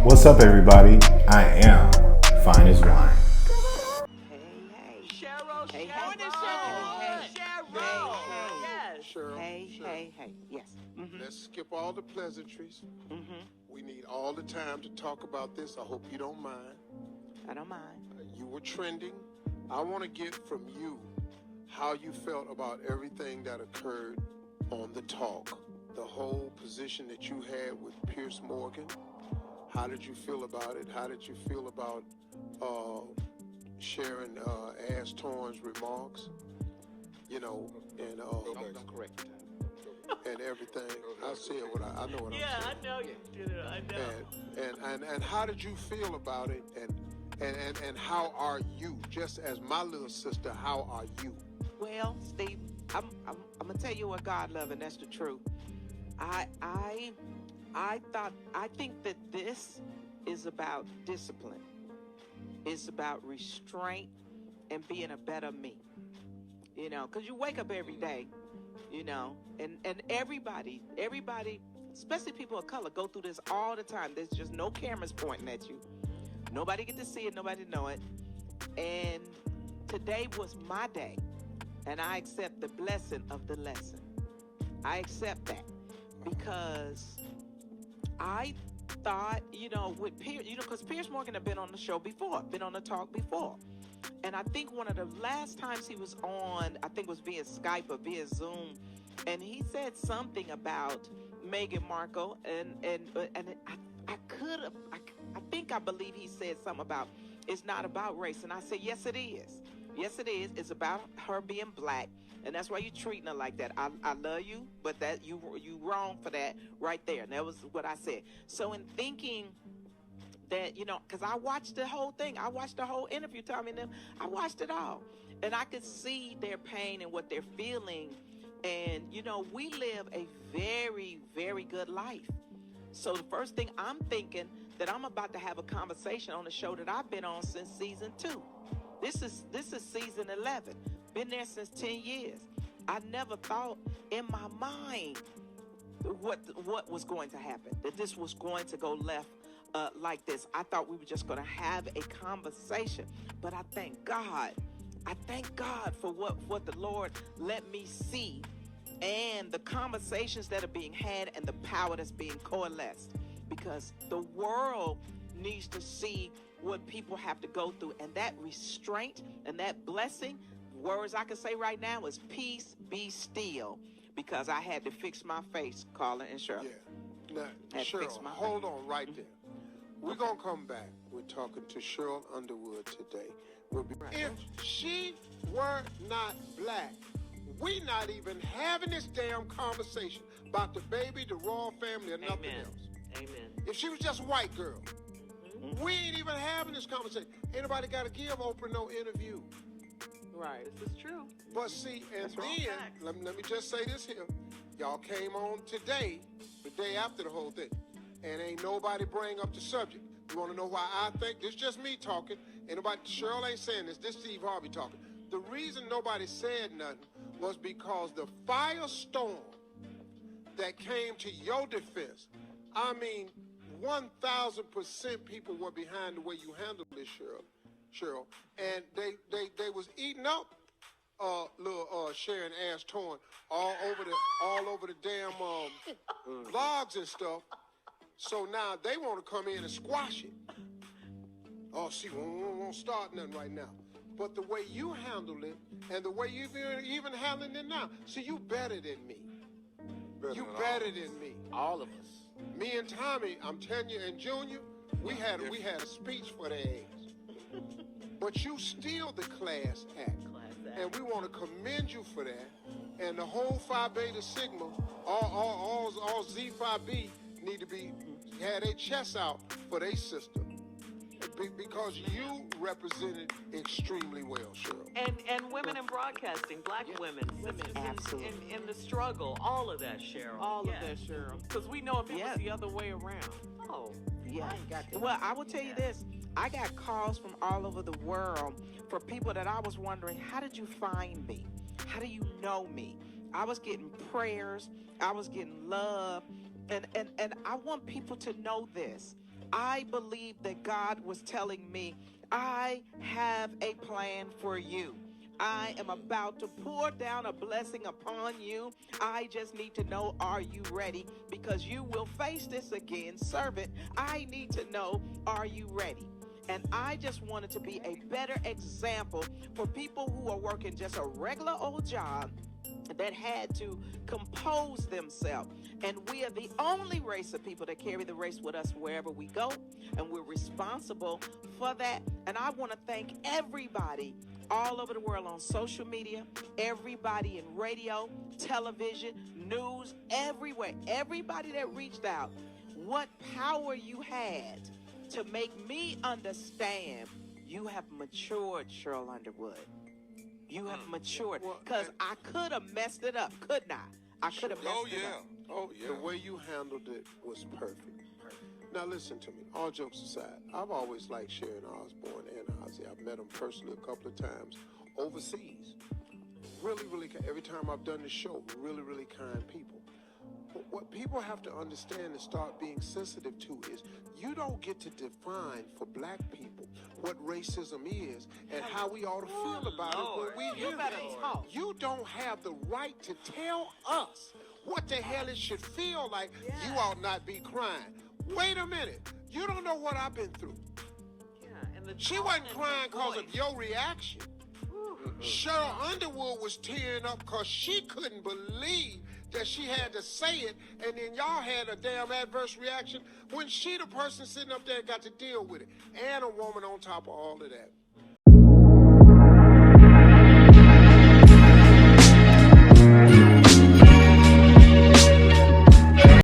What's up, everybody? I am Fine as Wine. Hey, Sheryl, hey, Sheryl, yes. Cheryl, hey, yes. let's skip all the pleasantries. We need all the time to talk about this. I hope you don't mind. I don't mind. You were trending. I want to get from you how you felt about everything that occurred on The Talk. The whole position that you had with Piers Morgan. How did you feel about it? How did you feel about Sharon Osbourne's remarks? You know, and Correct. and everything. I said what I know what I'm saying. Yeah, I know you did it. I know. And how did you feel about it? And how are you? Just as my little sister, how are you? Well, Steve, I'm gonna tell you what God loves, and that's the truth. I think that this is about discipline. It's about restraint and being a better me. You know, because you wake up every day, you know, and everybody, especially people of color, go through this all the time. There's just no cameras pointing at you. Nobody get to see it. Nobody know it. And today was my day, and I accept the blessing of the lesson. I accept that because I thought, you know, with Piers, you know, because Piers Morgan had been on the show before, been on the talk before. And I think one of the last times he was on, I think it was via Skype or via Zoom, and he said something about Meghan Markle, and I believe he said something about it's not about race, and I said yes it is. Yes it is. It's about her being black, and that's why you're treating her like that. I love you, but that you wrong for that right there. And that was what I said. So in thinking that, you know, because I watched the whole thing. I watched the whole interview, Tommy and them. I watched it all. And I could see their pain and what they're feeling. And, you know, we live a very, very good life. So the first thing I'm thinking that I'm about to have a conversation on the show that I've been on since season 2. This is season 11. Been there since 10 years. I never thought in my mind what was going to happen, that this was going to go left like this. I thought we were just going to have a conversation, but I thank God. I thank God for what the Lord let me see, and the conversations that are being had and the power that's being coalesced, because the world needs to see what people have to go through, and that restraint and that blessing. Words I can say right now is peace be still, because I had to fix my face, Carla and Cheryl. Yeah. Now, Cheryl, hold on right there. We're going to come back. We're talking to Sheryl Underwood today. If she were not black, we not even having this damn conversation about the baby, the royal family, or nothing else. Amen. If she was just a white girl, we ain't even having this conversation. Ain't nobody got to give Oprah no interview. Right. This is true. But see, and then, let me just say this here. Y'all came on today, the day after the whole thing, and ain't nobody bring up the subject. You want to know why I think? This is just me talking. Ain't nobody, Cheryl ain't saying this. This is Steve Harvey talking. The reason nobody said nothing was because the firestorm that came to your defense, I mean, 1,000% people were behind the way you handled this, Cheryl, and they was eating up little Sharon Osbourne all over the damn blogs and stuff. So now they want to come in and squash it. Oh, see, we won't start nothing right now. But the way you handled it and the way you even handling it now, see, you better than me. You better than me. All of us. Me and Tommy, I'm telling you, and Junior, we had a speech for their ass. But you still the class act. And we want to commend you for that. And the whole Phi Beta Sigma, all Z Phi B need to be had their chests out for their sister. Because you represented extremely well, Cheryl. And women in broadcasting, black women, Absolutely. in the struggle, all of that, Cheryl. All of that, Cheryl. Because we know if it was the other way around. Oh, yeah. Well, I will tell you this. I got calls from all over the world for people that I was wondering, how did you find me? How do you know me? I was getting prayers. I was getting love. And I want people to know this. I believe that God was telling me, I have a plan for you. I am about to pour down a blessing upon you. I just need to know, are you ready? Because you will face this again. Servant, I need to know, are you ready? And I just wanted to be a better example for people who are working just a regular old job that had to compose themselves. And we are the only race of people that carry the race with us wherever we go. And we're responsible for that. And I want to thank everybody all over the world on social media, everybody in radio, television, news, everywhere, everybody that reached out, what power you had to make me understand you have matured, Sheryl Underwood. You have matured. Because I could have messed it up, couldn't I? I could have messed it up. Oh, yeah. The way you handled it was perfect. Now, listen to me. All jokes aside, I've always liked Sharon Osbourne and Ozzy. I've met them personally a couple of times overseas. Really, really, every time I've done this show, really, really kind people. But what people have to understand and start being sensitive to is you don't get to define for black people what racism is and how we ought to feel about it when we hear it. You don't have the right to tell us what the hell it should feel like. You ought not be crying. Wait a minute. You don't know what I've been through. She wasn't crying because of your reaction. Sheryl Underwood was tearing up because she couldn't believe that she had to say it, and then y'all had a damn adverse reaction when she the person sitting up there got to deal with it, and a woman on top of all of that.